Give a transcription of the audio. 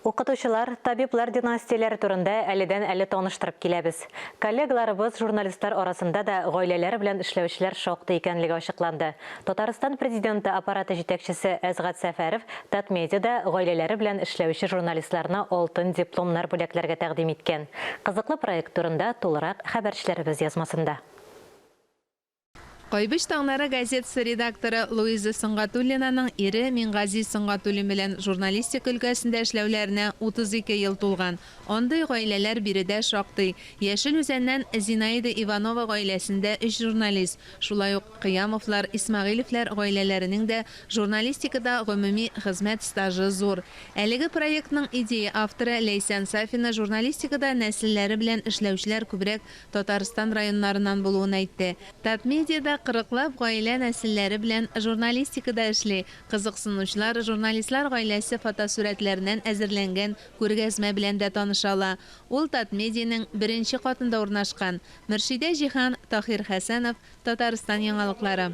Укытучылар, табиблар династияләре турында әледән әле таныштырып киләбез. Коллегаларыбыз журналистлар арасында да гаиләләре белән эшләүчеләр шактый икәнлеге ачыкланды. Татарстан президенты аппараты җитәкчесе Әзгат Сәфәров Татмедиада гаиләләре белән эшләүче журналистларына алтын дипломнар бүләкләргә тәкъдим иткән. Кызыклы проект турында тулырак хәбәрчеләребез язмасында. Кайбыш таңнары газетасы редакторы Луиза Сыңгатуллинаның ире Мингази Сыңгатуллин белән журналистик өлкәсендә эшләүләренә 32 ел тулган. Андый гаиләләр биредә шактый. Яшел Үзәннән Зинаида Иванова гаиләсендә 3 журналист. Шулай ук Кыямовлар, Исмагыйлевлар гаиләләренең дә журналистикада гомуми хезмәт стажы зур. Әлеге проектның идея авторы Лейсан Сафина журналистикада нәселләре белән эшләүчеләр күбрәк Татарстан районнарыннан булуын әйтте. Татмедиада кырыклап гаилә нәселләре белән журналистикада эшли. Кызыксынучылар журналистлар гаиләсе фотосурәтләреннән әзерләнгән күргәзмә белән дә танышала. Ул Татмедианың беренче катында урнашкан. Мөршидә Җиһан, Тахир Хәсәнов, Татарстан яңалыклары.